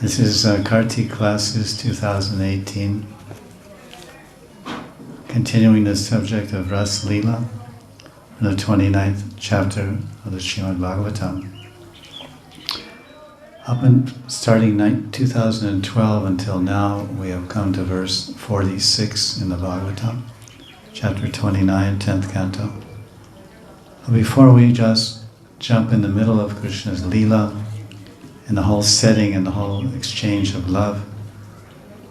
This is Kartik Classes 2018, continuing the subject of Rasa Lila, from the 29th chapter of the Srimad Bhagavatam. Starting 2012 until now, we have come to verse 46 in the Bhagavatam, chapter 29, 10th canto. Before we just jump in the middle of Krishna's Lila, and the whole setting and the whole exchange of love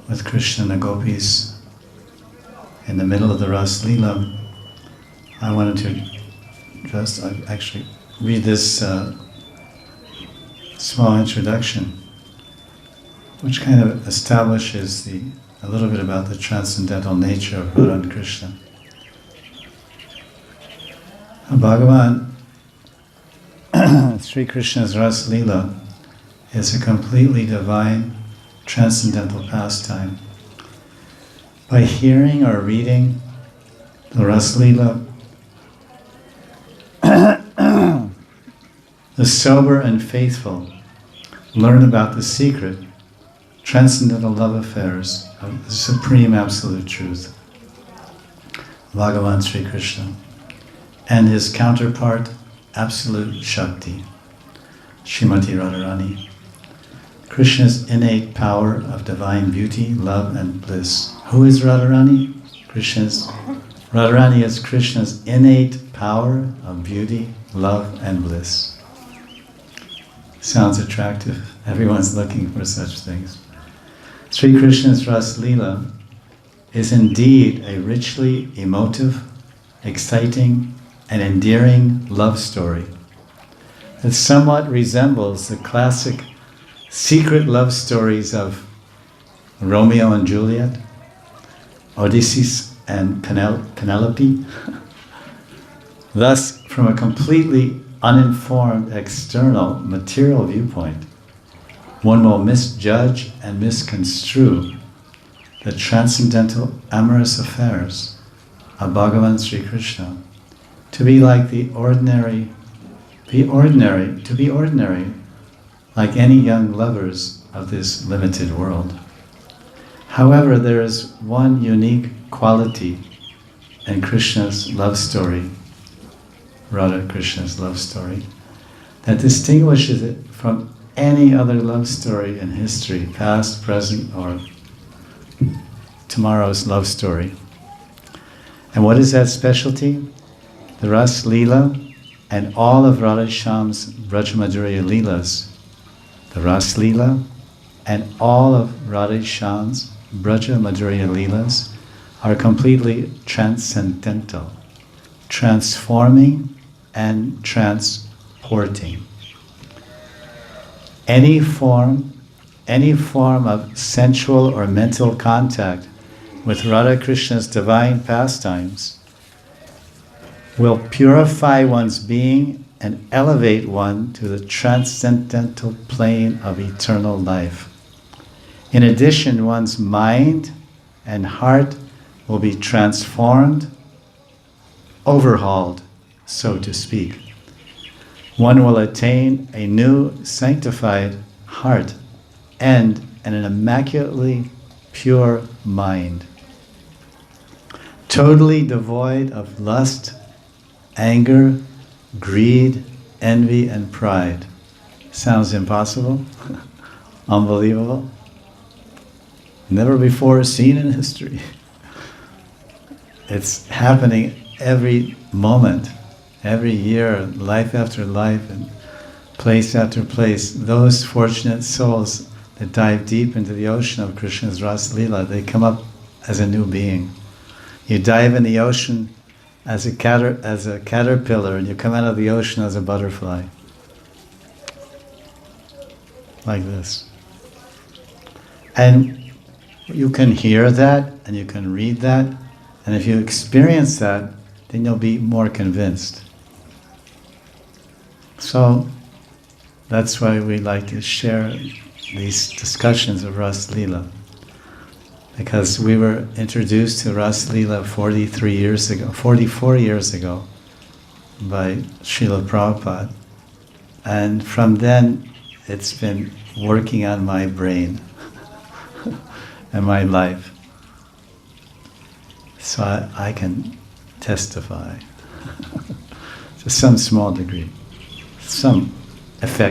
with Krishna and the gopis in the middle of the Rasa Lila, I wanted to just actually read this small introduction, which kind of establishes a little bit about the transcendental nature of Radha and Krishna. Bhagavan, Sri Krishna's Rasa Lila, is a completely divine, transcendental pastime. By hearing or reading the Rasa Lila, the sober and faithful learn about the secret, transcendental love affairs of the supreme absolute truth, Bhagavan Sri Krishna, and his counterpart, absolute Shakti, Srimati Radharani. Krishna's innate power of divine beauty, love and bliss. Who is Radharani? Radharani is Krishna's innate power of beauty, love and bliss. Sounds attractive. Everyone's looking for such things. Sri Krishna's Rasa Lila is indeed a richly emotive, exciting and endearing love story that somewhat resembles the classic secret love stories of Romeo and Juliet, Odysseus and Penelope. Thus, from a completely uninformed external material viewpoint, one will misjudge and misconstrue the transcendental amorous affairs of Bhagavan Sri Krishna to be like like any young lovers of this limited world. However, there is one unique quality in Krishna's love story, Radha-Krishna's love story, that distinguishes it from any other love story in history, past, present, or tomorrow's love story. And what is that specialty? The Rasa Lila and all of Radha Shyam's Vraja-bhumi Lilas. The Rasa Lila and all of Radha Shyam's Vraja-bhumi Lilas are completely transcendental, transforming and transporting. Any form of sensual or mental contact with Radha-Krishna's divine pastimes will purify one's being and elevate one to the transcendental plane of eternal life. In addition, one's mind and heart will be transformed, overhauled, so to speak. One will attain a new sanctified heart and an immaculately pure mind, totally devoid of lust, anger, greed, envy, and pride. Sounds impossible? Unbelievable? Never before seen in history. It's happening every moment, every year, life after life, and place after place. Those fortunate souls that dive deep into the ocean of Krishna's Rasa Lila, they come up as a new being. You dive in the ocean as a caterpillar, and you come out of the ocean as a butterfly. Like this. And you can hear that, and you can read that, and if you experience that, then you'll be more convinced. So, that's why we like to share these discussions of Rasa Lila. Because we were introduced to Rasa Lila 44 years ago by Srila Prabhupada. And from then, it's been working on my brain and my life. So I can testify to some small degree, some effect.